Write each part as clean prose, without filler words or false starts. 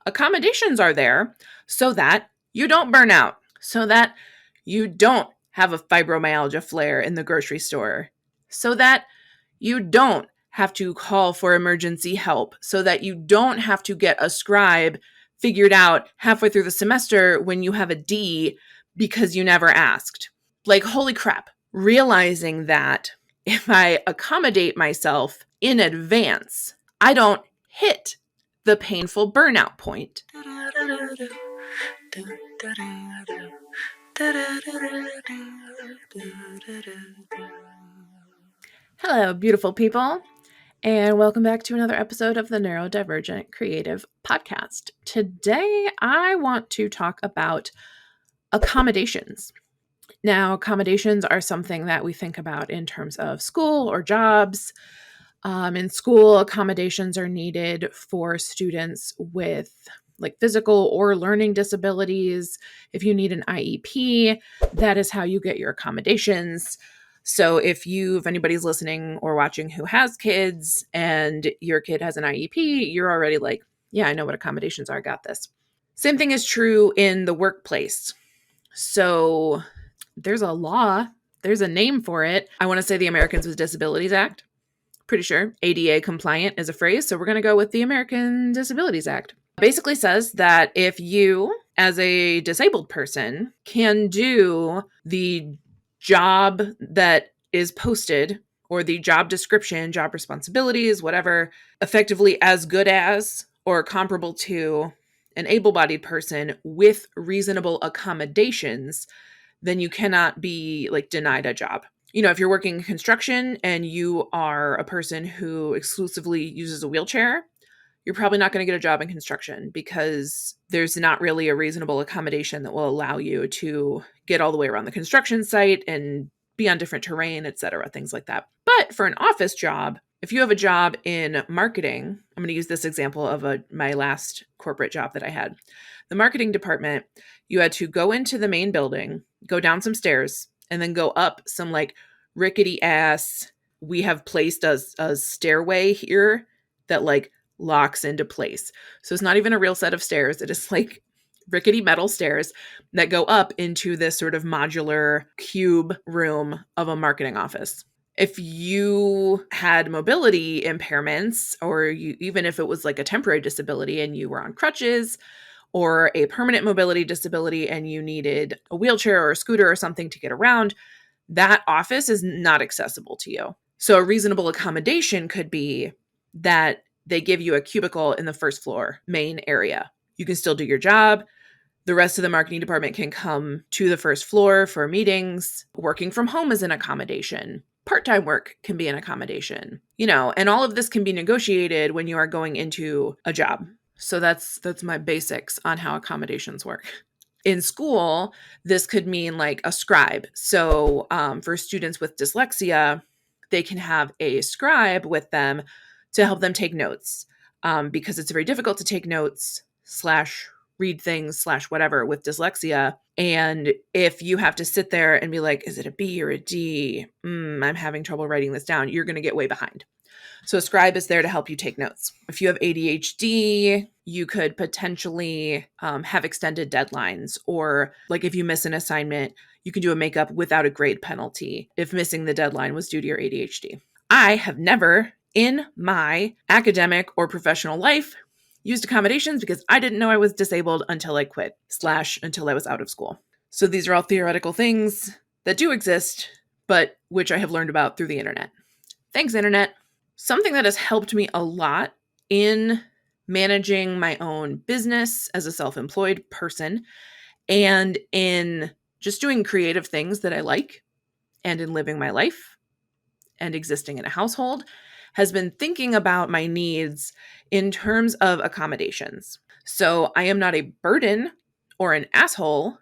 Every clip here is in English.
Accommodations are there so that you don't burn out, so that you don't have a fibromyalgia flare in the grocery store, so that you don't have to call for emergency help, so that you don't have to get a scribe figured out halfway through the semester when you have a D because you never asked. Like, holy crap, realizing that if I accommodate myself in advance, I don't hit the painful burnout point. Hello, beautiful people, and welcome back to another episode of the Neurodivergent Creative Podcast. Today, I want to talk about accommodations. Now, accommodations are something that we think about in terms of school or jobs. In school, accommodations are needed for students with like physical or learning disabilities. If you need an IEP, that is how you get your accommodations. So if anybody's listening or watching who has kids and your kid has an IEP, you're already like, yeah, I know what accommodations are, I got this. Same thing is true in the workplace. So there's a law, there's a name for it. I want to say the Americans with Disabilities Act. Pretty sure ADA compliant is a phrase, so we're going to go with the American Disabilities Act. Basically says that if you, as a disabled person, can do the job that is posted or the job description, job responsibilities, whatever, effectively as good as or comparable to an able-bodied person with reasonable accommodations, then you cannot be like denied a job. You know, if you're working in construction and you are a person who exclusively uses a wheelchair, you're probably not going to get a job in construction because there's not really a reasonable accommodation that will allow you to get all the way around the construction site and be on different terrain, etc., things like that. But for an office job, if you have a job in marketing, I'm going to use this example of my last corporate job that I had. The marketing department, you had to go into the main building, go down some stairs, and then go up some like rickety ass, we have placed a stairway here that like locks into place. So it's not even a real set of stairs. It is like rickety metal stairs that go up into this sort of modular cube room of a marketing office. If you had mobility impairments, or even if it was like a temporary disability and you were on crutches, or a permanent mobility disability and you needed a wheelchair or a scooter or something to get around, that office is not accessible to you. So a reasonable accommodation could be that they give you a cubicle in the first floor main area. You can still do your job. The rest of the marketing department can come to the first floor for meetings. Working from home is an accommodation. Part-time work can be an accommodation, and all of this can be negotiated when you are going into a job. So that's my basics on how accommodations work. In school, this could mean like a scribe. So for students with dyslexia, they can have a scribe with them to help them take notes because it's very difficult to take notes / read things / whatever with dyslexia. And if you have to sit there and be like, is it a B or a D? I'm having trouble writing this down. You're going to get way behind. So a scribe is there to help you take notes. If you have ADHD, you could potentially have extended deadlines, or like if you miss an assignment, you can do a makeup without a grade penalty if missing the deadline was due to your ADHD. I have never in my academic or professional life used accommodations because I didn't know I was disabled until I quit / until I was out of school. So these are all theoretical things that do exist, but which I have learned about through the internet. Thanks, internet. Something that has helped me a lot in managing my own business as a self-employed person and in just doing creative things that I like and in living my life and existing in a household has been thinking about my needs in terms of accommodations. So I am not a burden or an asshole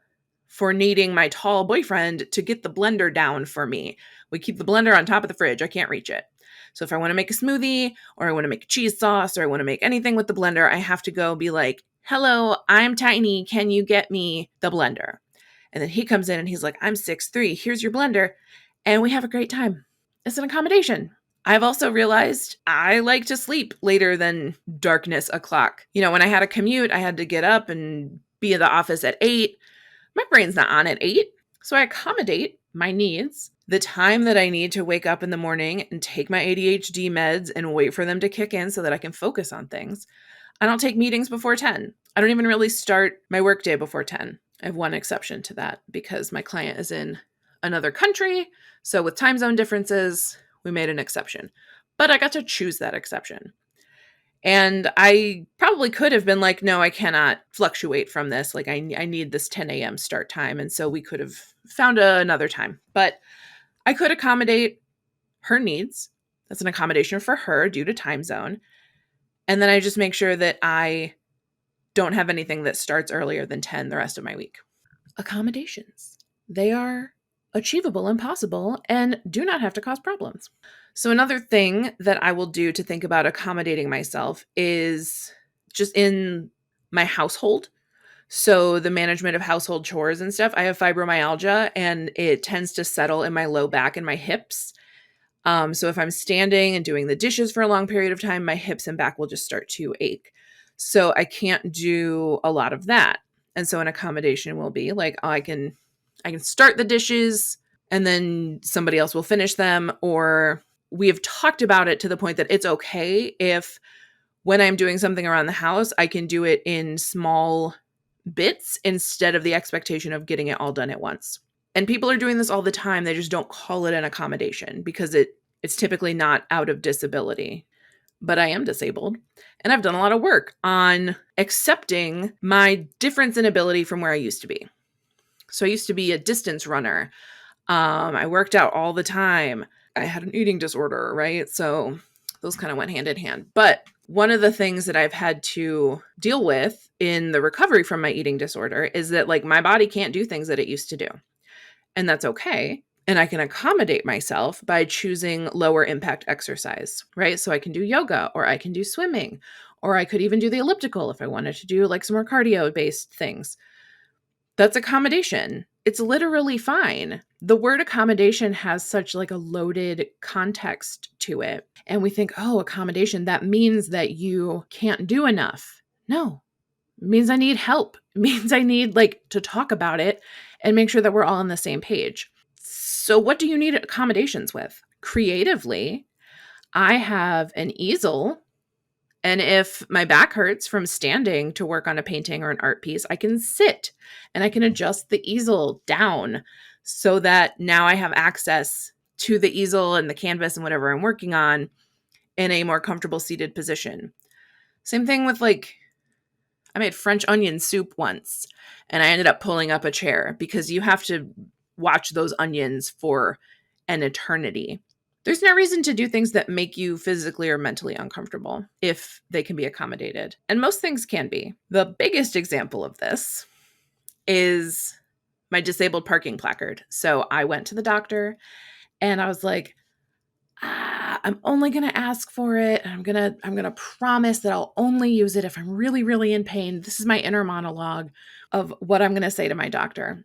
for needing my tall boyfriend to get the blender down for me. We keep the blender on top of the fridge. I can't reach it. So if I want to make a smoothie or I want to make a cheese sauce or I want to make anything with the blender, I have to go be like, hello, I'm tiny. Can you get me the blender? And then he comes in and he's like, I'm 6'3". Here's your blender. And we have a great time. It's an accommodation. I've also realized I like to sleep later than darkness o'clock. When I had a commute, I had to get up and be at the office at 8. My brain's not on at 8. So I accommodate my needs, the time that I need to wake up in the morning and take my ADHD meds and wait for them to kick in so that I can focus on things. I don't take meetings before 10. I don't even really start my workday before 10. I have one exception to that because my client is in another country. So with time zone differences, we made an exception. But I got to choose that exception. And I probably could have been like, no, I cannot fluctuate from this. Like I need this 10 a.m. start time. And so we could have found another time. But I could accommodate her needs. That's an accommodation for her due to time zone. And then I just make sure that I don't have anything that starts earlier than 10 the rest of my week. Accommodations. They are achievable and possible and do not have to cause problems. So another thing that I will do to think about accommodating myself is just in my household. So the management of household chores and stuff, I have fibromyalgia and it tends to settle in my low back and my hips. So if I'm standing and doing the dishes for a long period of time, my hips and back will just start to ache. So I can't do a lot of that. And so an accommodation will be like, I can start the dishes and then somebody else will finish them. Or we have talked about it to the point that it's okay if when I'm doing something around the house, I can do it in small bits instead of the expectation of getting it all done at once. And people are doing this all the time. They just don't call it an accommodation because it's typically not out of disability. But I am disabled. And I've done a lot of work on accepting my difference in ability from where I used to be. So I used to be a distance runner. I worked out all the time. I had an eating disorder, right? So those kind of went hand in hand. But one of the things that I've had to deal with in the recovery from my eating disorder is that like my body can't do things that it used to do. And that's okay. And I can accommodate myself by choosing lower impact exercise, right? So I can do yoga or I can do swimming, or I could even do the elliptical if I wanted to do like some more cardio based things. That's accommodation. It's literally fine. The word accommodation has such like a loaded context to it. And we think, oh, accommodation, that means that you can't do enough. No, it means I need help. It means I need like to talk about it and make sure that we're all on the same page. So what do you need accommodations with? Creatively, I have an easel. And if my back hurts from standing to work on a painting or an art piece, I can sit and I can adjust the easel down so that now I have access to the easel and the canvas and whatever I'm working on in a more comfortable seated position. Same thing with like, I made French onion soup once and I ended up pulling up a chair because you have to watch those onions for an eternity. There's no reason to do things that make you physically or mentally uncomfortable if they can be accommodated. And most things can be. The biggest example of this is my disabled parking placard. So I went to the doctor and I was like, I'm only going to ask for it. I'm going to promise that I'll only use it if I'm really, really in pain. This is my inner monologue of what I'm going to say to my doctor.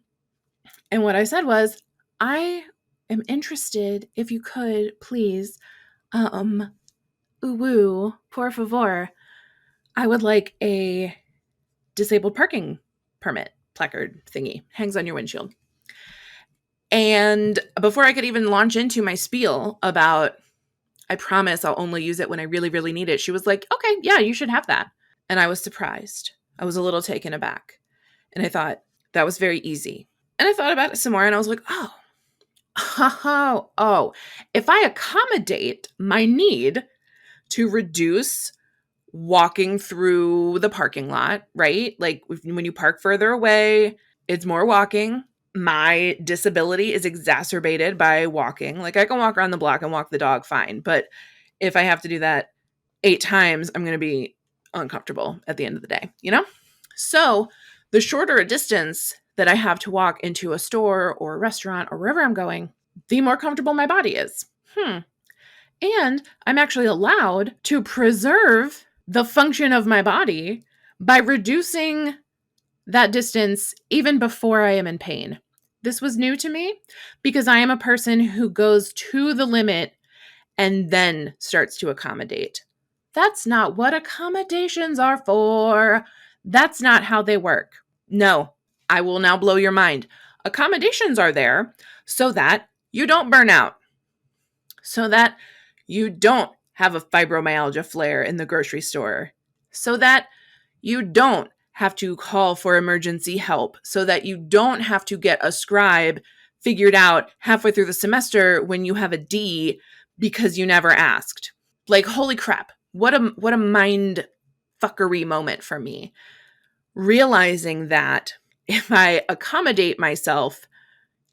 And what I said was, I am interested if you could please, por favor, I would like a disabled parking permit placard thingy, hangs on your windshield. And before I could even launch into my spiel about, I promise I'll only use it when I really, really need it, she was like, okay, yeah, you should have that. And I was surprised. I was a little taken aback. And I thought, that was very easy. And I thought about it some more and I was like, if I accommodate my need to reduce walking through the parking lot, right? Like when you park further away, it's more walking. My disability is exacerbated by walking. Like I can walk around the block and walk the dog fine. But if I have to do that 8 times, I'm going to be uncomfortable at the end of the day, you know? So the shorter a distance that I have to walk into a store or a restaurant or wherever I'm going, the more comfortable my body is. And I'm actually allowed to preserve the function of my body by reducing that distance even before I am in pain. This was new to me because I am a person who goes to the limit and then starts to accommodate. That's not what accommodations are for. That's not how they work. No, I will now blow your mind. Accommodations are there so that you don't burn out, so that you don't have a fibromyalgia flare in the grocery store, so that you don't have to call for emergency help, so that you don't have to get a scribe figured out halfway through the semester when you have a D because you never asked. Like, holy crap. What a mind fuckery moment for me. Realizing that if I accommodate myself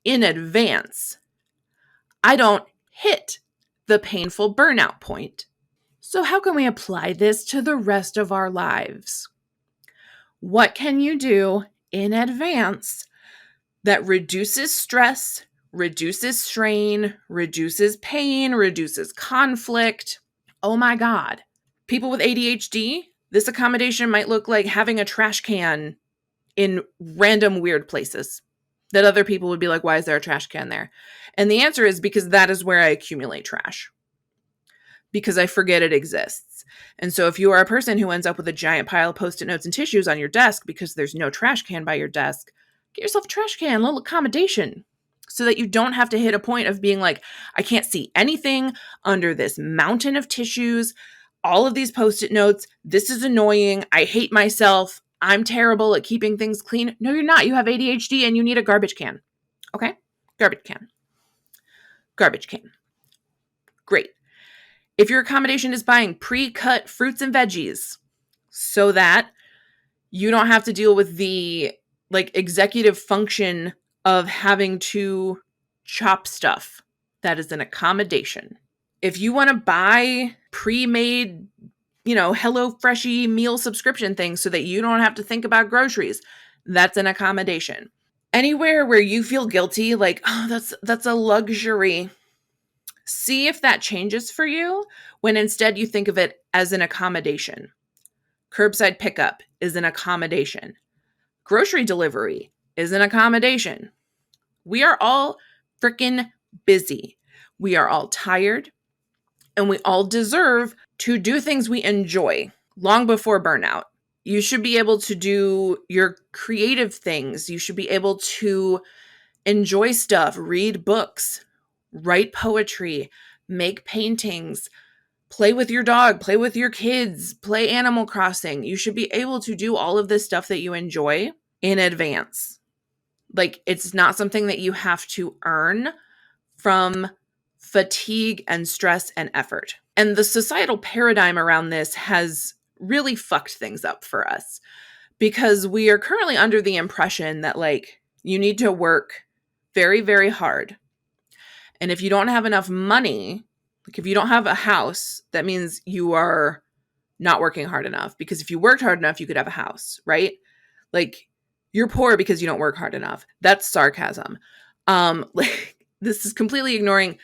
in advance, I don't hit the painful burnout point. So how can we apply this to the rest of our lives? What can you do in advance that reduces stress, reduces strain, reduces pain, reduces conflict? Oh my God. People with ADHD, this accommodation might look like having a trash can in random weird places that other people would be like, why is there a trash can there? And the answer is because that is where I accumulate trash, because I forget it exists. And so if you are a person who ends up with a giant pile of Post-it notes and tissues on your desk because there's no trash can by your desk, get yourself a trash can, a little accommodation, so that you don't have to hit a point of being like, I can't see anything under this mountain of tissues, all of these Post-it notes. This is annoying. I hate myself. I'm terrible at keeping things clean. No, you're not. You have ADHD and you need a garbage can. Okay? Garbage can. Garbage can. Great. If your accommodation is buying pre-cut fruits and veggies so that you don't have to deal with the executive function of having to chop stuff, that is an accommodation. If you want to buy pre-made, Hello Freshy meal subscription things so that you don't have to think about groceries, that's an accommodation. Anywhere where you feel guilty, like, oh, that's a luxury, see if that changes for you when instead you think of it as an accommodation. Curbside pickup is an accommodation. Grocery delivery is an accommodation. We are all freaking busy. We are all tired, and we all deserve to do things we enjoy long before burnout. You should be able to do your creative things. You should be able to enjoy stuff, read books, write poetry, make paintings, play with your dog, play with your kids, play Animal Crossing. You should be able to do all of this stuff that you enjoy in advance. Like, it's not something that you have to earn from fatigue and stress and effort. And the societal paradigm around this has really fucked things up for us, because we are currently under the impression that you need to work very, very hard. And if you don't have enough money, if you don't have a house, that means you are not working hard enough. Because if you worked hard enough, you could have a house, right? You're poor because you don't work hard enough. That's sarcasm. This is completely ignoring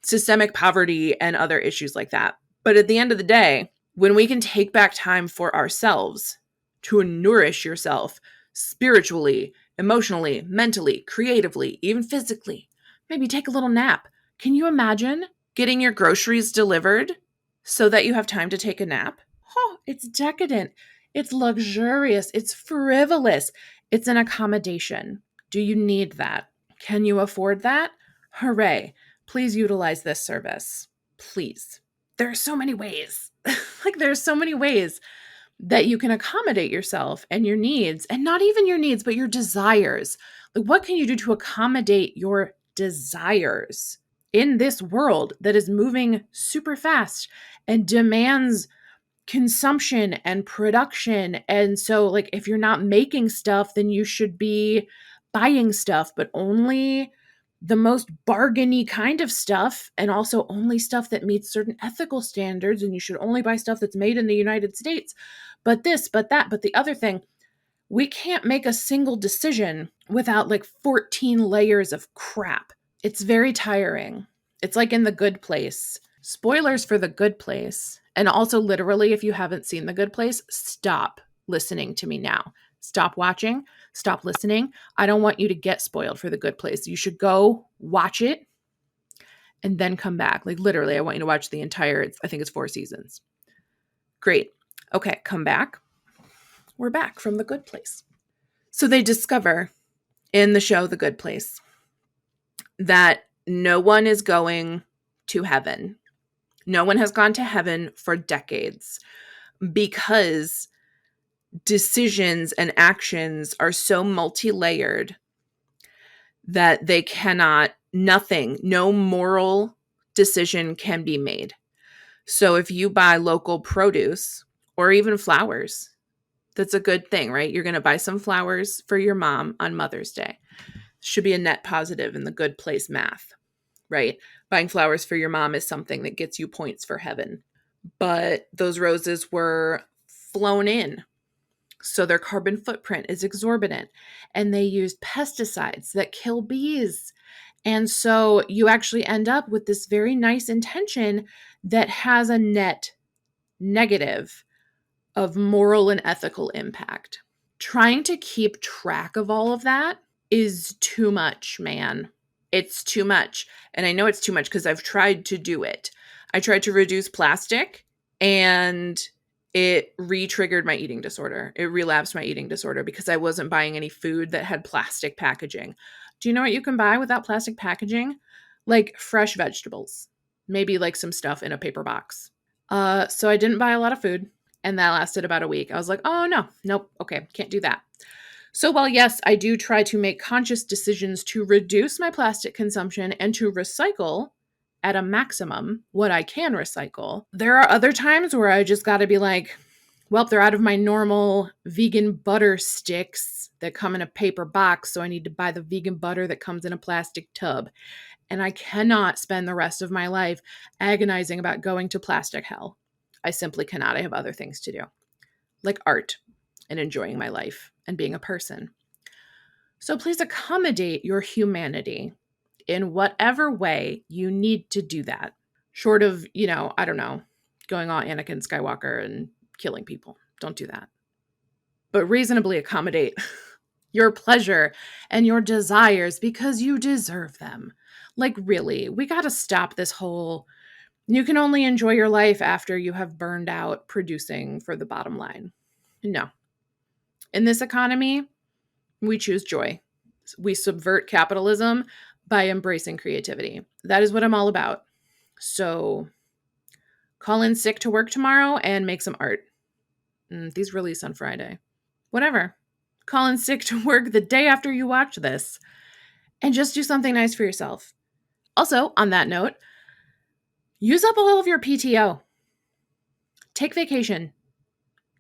systemic poverty and other issues like that. But at the end of the day, when we can take back time for ourselves to nourish yourself spiritually, emotionally, mentally, creatively, even physically, maybe take a little nap. Can you imagine getting your groceries delivered so that you have time to take a nap? Oh, it's decadent. It's luxurious. It's frivolous. It's an accommodation. Do you need that? Can you afford that? Hooray. Please utilize this service. Please. There are so many ways. There's so many ways that you can accommodate yourself and your needs, and not even your needs, but your desires. What can you do to accommodate your desires in this world that is moving super fast and demands consumption and production? And so if you're not making stuff, then you should be buying stuff, but only the most bargainy kind of stuff, and also only stuff that meets certain ethical standards. And you should only buy stuff that's made in the United States. But this, but that, but the other thing. We can't make a single decision without 14 layers of crap. It's very tiring. It's like in The Good Place. Spoilers for The Good Place. And also, literally, if you haven't seen The Good Place, stop listening to me now. Stop watching. Stop listening. I don't want you to get spoiled for The Good Place. You should go watch it and then come back. Like literally, I want you to watch the entire, I think it's 4 seasons. Great. Okay, come back. We're back from the good place. So they discover in the show The Good Place that no one is going to heaven. No one has gone to heaven for decades because decisions and actions are so multi-layered that they cannot, no moral decision can be made. So if you buy local produce or even flowers, that's a good thing, right? You're going to buy some flowers for your mom on Mother's Day. Should be a net positive in the Good Place math, right? Buying flowers for your mom is something that gets you points for heaven. But those roses were flown in, so their carbon footprint is exorbitant. And they used pesticides that kill bees. And so you actually end up with this very nice intention that has a net negative of moral and ethical impact. Trying to keep track of all of that is too much, man. It's too much. And I know it's too much because I've tried to do it. I tried to reduce plastic and it re-triggered my eating disorder. It relapsed my eating disorder because I wasn't buying any food that had plastic packaging. Do you know what you can buy without plastic packaging? Like fresh vegetables. Maybe like some stuff in a paper box. So I didn't buy a lot of food. And that lasted about a week. I was like, oh, nope, okay, can't do that. So while yes, I do try to make conscious decisions to reduce my plastic consumption and to recycle at a maximum what I can recycle, there are other times where I just got to be like, well, they're out of my normal vegan butter sticks that come in a paper box, so I need to buy the vegan butter that comes in a plastic tub. And I cannot spend the rest of my life agonizing about going to plastic hell. I simply cannot. I have other things to do, like art and enjoying my life and being a person. So please accommodate your humanity in whatever way you need to do that. Short of, I don't know, going all Anakin Skywalker and killing people. Don't do that. But reasonably accommodate your pleasure and your desires because you deserve them. Like really, we got to stop this whole you can only enjoy your life after you have burned out producing for the bottom line. No. In this economy, we choose joy. We subvert capitalism by embracing creativity. That is what I'm all about. So call in sick to work tomorrow and make some art. These release on Friday. Whatever. Call in sick to work the day after you watch this and just do something nice for yourself. Also, on that note, use up all of your PTO. Take vacation.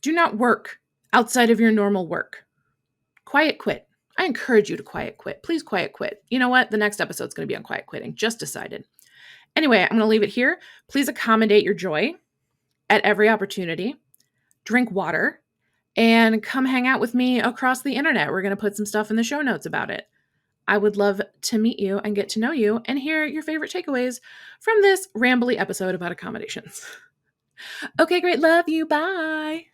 Do not work outside of your normal work. Quiet quit. I encourage you to quiet quit. Please quiet quit. You know what? The next episode's going to be on quiet quitting. Just decided. Anyway, I'm going to leave it here. Please accommodate your joy at every opportunity. Drink water and come hang out with me across the internet. We're going to put some stuff in the show notes about it. I would love to meet you and get to know you and hear your favorite takeaways from this rambly episode about accommodations. Okay, great. Love you. Bye.